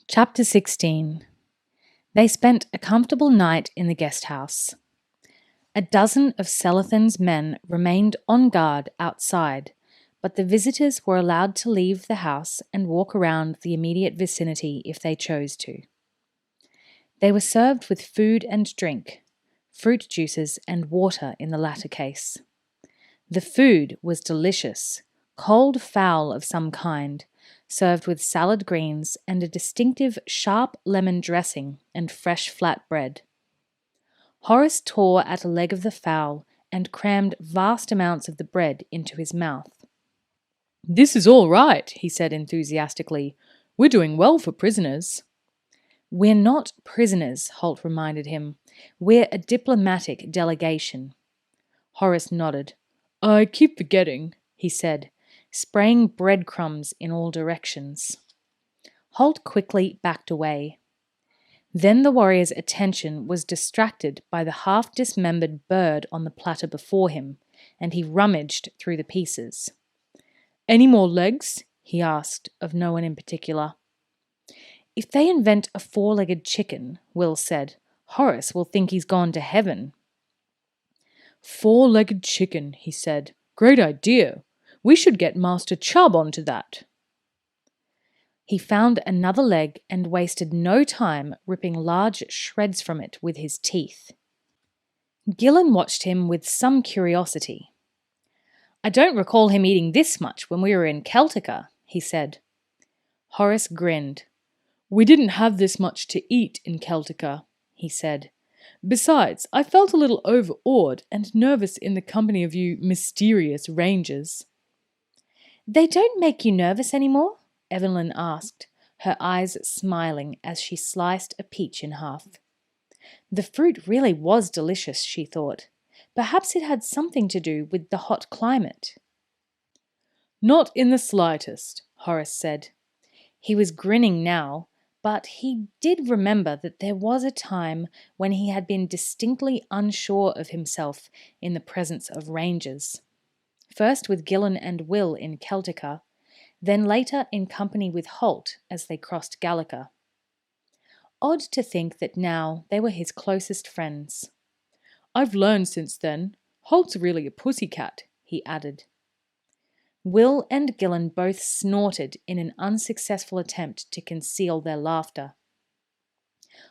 Chapter 16. They spent a comfortable night in the guest house. A dozen of Selathan's men remained on guard outside, but the visitors were allowed to leave the house and walk around the immediate vicinity if they chose to. They were served with food and drink, fruit juices and water in the latter case. The food was delicious, cold fowl of some kind, served with salad greens and a distinctive sharp lemon dressing and fresh flat bread. Horace tore at a leg of the fowl and crammed vast amounts of the bread into his mouth. "This is all right," he said enthusiastically. "We're doing well for prisoners." "We're not prisoners," Holt reminded him. "We're a diplomatic delegation." Horace nodded. "I keep forgetting," he said, spraying breadcrumbs in all directions. Holt quickly backed away. Then the warrior's attention was distracted by the half-dismembered bird on the platter before him, and he rummaged through the pieces. "Any more legs?" he asked of no one in particular. "If they invent a four-legged chicken," Will said, "Horace will think he's gone to heaven." "Four-legged chicken," he said. "Great idea. We should get Master Chubb onto that." He found another leg and wasted no time ripping large shreds from it with his teeth. Gillen watched him with some curiosity. "I don't recall him eating this much when we were in Celtica," he said. Horace grinned. "We didn't have this much to eat in Celtica," he said. "Besides, I felt a little overawed and nervous in the company of you mysterious rangers." "They don't make you nervous anymore?" Evelyn asked, her eyes smiling as she sliced a peach in half. The fruit really was delicious, she thought. Perhaps it had something to do with the hot climate. "Not in the slightest," Horace said. He was grinning now, but he did remember that there was a time when he had been distinctly unsure of himself in the presence of rangers. First with Gillen and Will in Celtica, then later in company with Holt as they crossed Gallica. Odd to think that now they were his closest friends. "I've learned since then. Holt's really a pussycat," he added. Will and Gillen both snorted in an unsuccessful attempt to conceal their laughter.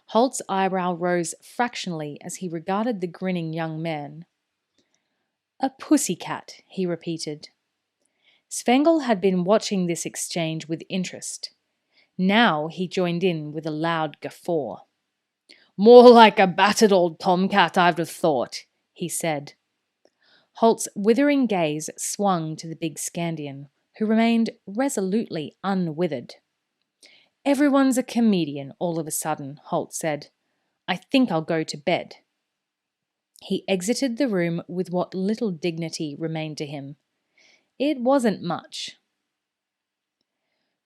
Holt's eyebrow rose fractionally as he regarded the grinning young man. "A pussycat," he repeated. Svengel had been watching this exchange with interest. Now he joined in with a loud guffaw. "More like a battered old tomcat, I'd have thought," he said. Holt's withering gaze swung to the big Scandian, who remained resolutely unwithered. "Everyone's a comedian all of a sudden," Holt said. "I think I'll go to bed." He exited the room with what little dignity remained to him. It wasn't much.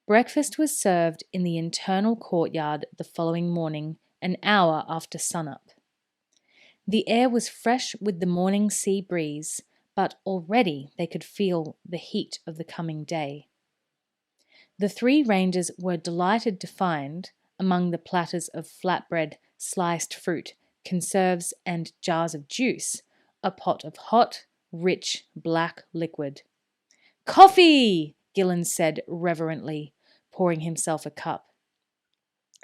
Breakfast was served in the internal courtyard the following morning, an hour after sunup. The air was fresh with the morning sea breeze, but already they could feel the heat of the coming day. The three rangers were delighted to find, among the platters of flatbread, sliced fruit, conserves, and jars of juice, a pot of hot, rich, black liquid. "Coffee!" Gillen said reverently, pouring himself a cup.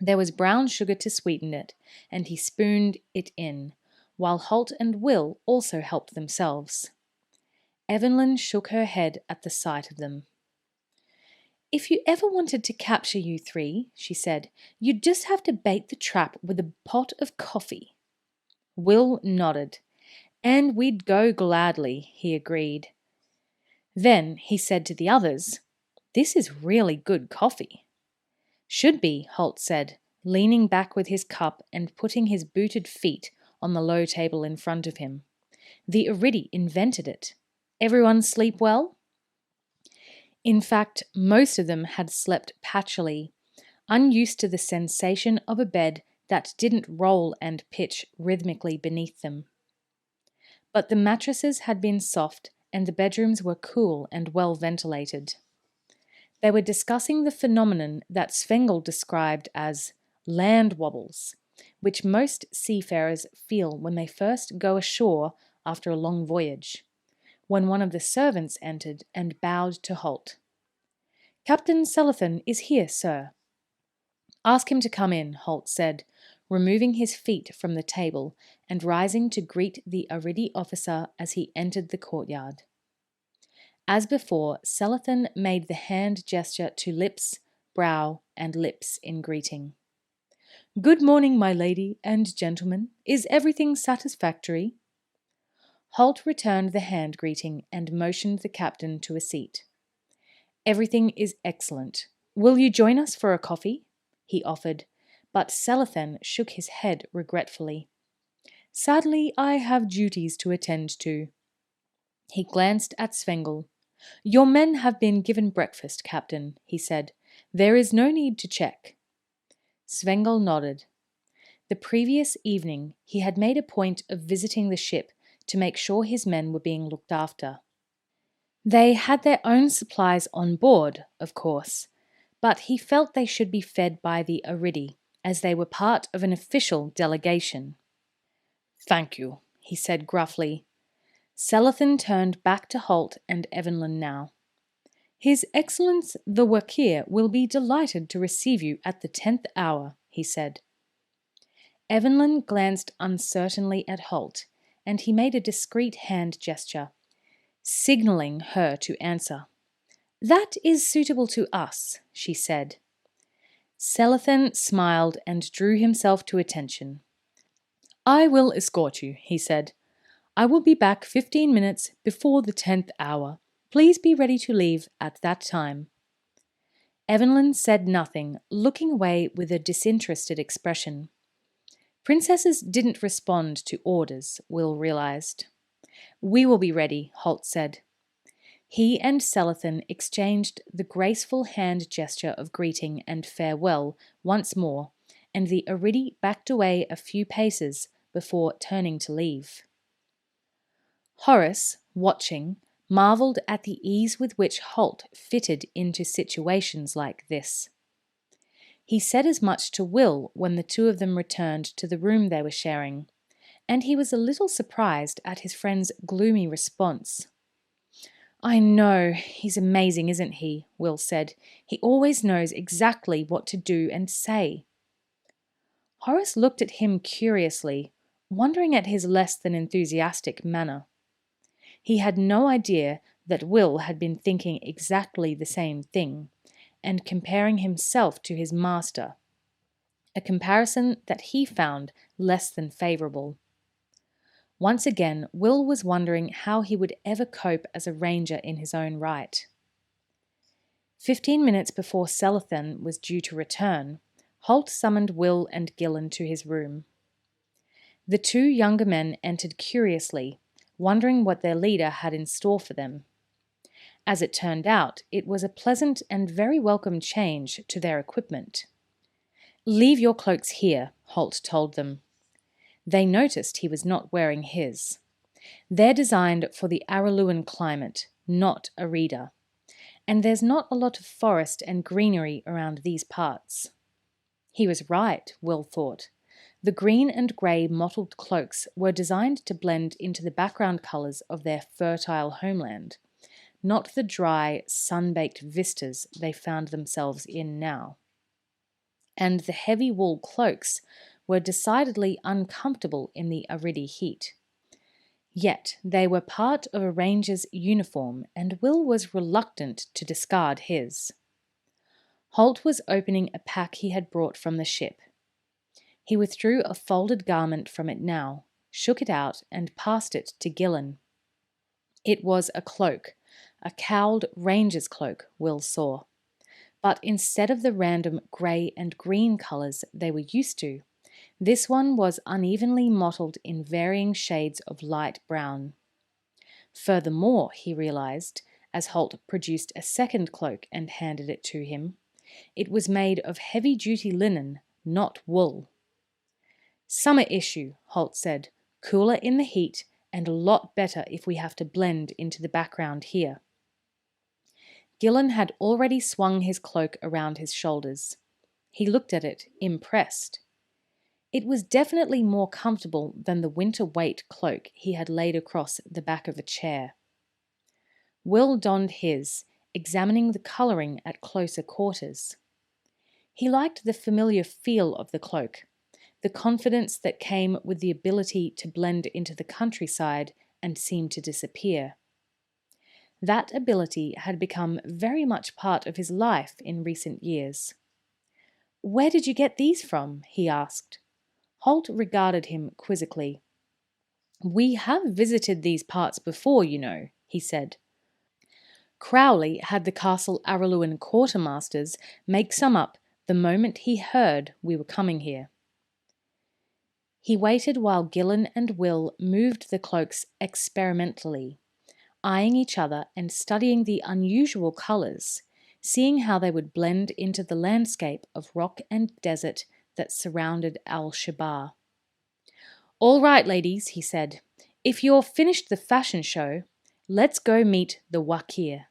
There was brown sugar to sweeten it, and he spooned it in, while Holt and Will also helped themselves. Evelyn shook her head at the sight of them. "If you ever wanted to capture you three," she said, "you'd just have to bait the trap with a pot of coffee." Will nodded. "And we'd go gladly," he agreed. Then he said to the others, "This is really good coffee." "Should be," Holt said, leaning back with his cup and putting his booted feet on the low table in front of him. "The Iridi invented it. Everyone sleep well?" In fact, most of them had slept patchily, unused to the sensation of a bed that didn't roll and pitch rhythmically beneath them. But the mattresses had been soft and the bedrooms were cool and well ventilated. They were discussing the phenomenon that Svengel described as land wobbles, which most seafarers feel when they first go ashore after a long voyage, when one of the servants entered and bowed to halt. "Captain Selathan is here, sir." "Ask him to come in," Holt said, removing his feet from the table and rising to greet the Aridi officer as he entered the courtyard. As before, Selathan made the hand gesture to lips, brow, and lips in greeting. "Good morning, my lady and gentlemen. Is everything satisfactory?" Holt returned the hand greeting and motioned the captain to a seat. "Everything is excellent. Will you join us for a coffee?" he offered, but Selathan shook his head regretfully. "Sadly, I have duties to attend to." He glanced at Svengel. "Your men have been given breakfast, Captain," he said. "There is no need to check." Svengel nodded. The previous evening, he had made a point of visiting the ship to make sure his men were being looked after. They had their own supplies on board, of course, but he felt they should be fed by the Aridi, as they were part of an official delegation. "Thank you," he said gruffly. Selathan turned back to Holt and Evelyn now. "His Excellence the Wakir will be delighted to receive you at the 10th hour," he said. Evelyn glanced uncertainly at Holt, and he made a discreet hand gesture, signalling her to answer. "That is suitable to us," she said. Selathan smiled and drew himself to attention. "I will escort you," he said. "I will be back 15 minutes before the 10th hour. Please be ready to leave at that time." Evelyn said nothing, looking away with a disinterested expression. Princesses didn't respond to orders, Will realized. "We will be ready," Holt said. He and Selathan exchanged the graceful hand gesture of greeting and farewell once more, and the Aridi backed away a few paces before turning to leave. Horace, watching, marvelled at the ease with which Holt fitted into situations like this. He said as much to Will when the two of them returned to the room they were sharing, and he was a little surprised at his friend's gloomy response. "I know, he's amazing, isn't he?" Will said. "He always knows exactly what to do and say." Horace looked at him curiously, wondering at his less than enthusiastic manner. He had no idea that Will had been thinking exactly the same thing, and comparing himself to his master, a comparison that he found less than favourable. Once again, Will was wondering how he would ever cope as a ranger in his own right. 15 minutes before Selathan was due to return, Holt summoned Will and Gillen to his room. The two younger men entered curiously, wondering what their leader had in store for them. As it turned out, it was a pleasant and very welcome change to their equipment. "Leave your cloaks here," Holt told them. They noticed he was not wearing his. They're designed for the Araluan climate, not Arida, and there's not a lot of forest and greenery around these parts. He was right, Will thought. The green and grey mottled cloaks were designed to blend into the background colours of their fertile homeland, not the dry, sun-baked vistas they found themselves in now. And the heavy wool cloaks were decidedly uncomfortable in the Aridi heat. Yet they were part of a ranger's uniform, and Will was reluctant to discard his. Holt was opening a pack he had brought from the ship. He withdrew a folded garment from it now, shook it out, and passed it to Gillen. It was a cloak, a cowled ranger's cloak, Will saw. But instead of the random grey and green colours they were used to, this one was unevenly mottled in varying shades of light brown. Furthermore, he realised, as Holt produced a second cloak and handed it to him, it was made of heavy-duty linen, not wool. "Summer issue," Holt said, "cooler in the heat and a lot better if we have to blend into the background here." Gillen had already swung his cloak around his shoulders. He looked at it, impressed. It was definitely more comfortable than the winter weight cloak he had laid across the back of a chair. Will donned his, examining the colouring at closer quarters. He liked the familiar feel of the cloak, the confidence that came with the ability to blend into the countryside and seem to disappear. That ability had become very much part of his life in recent years. "Where did you get these from?" he asked. Holt regarded him quizzically. "We have visited these parts before, you know," he said. Crowley had the Castle Araluen quartermasters make some up the moment he heard we were coming here. He waited while Gillen and Will moved the cloaks experimentally, eyeing each other and studying the unusual colours, seeing how they would blend into the landscape of rock and desert that surrounded Al-Shabar. "All right, ladies," he said. "If you're finished the fashion show, let's go meet the Wakir."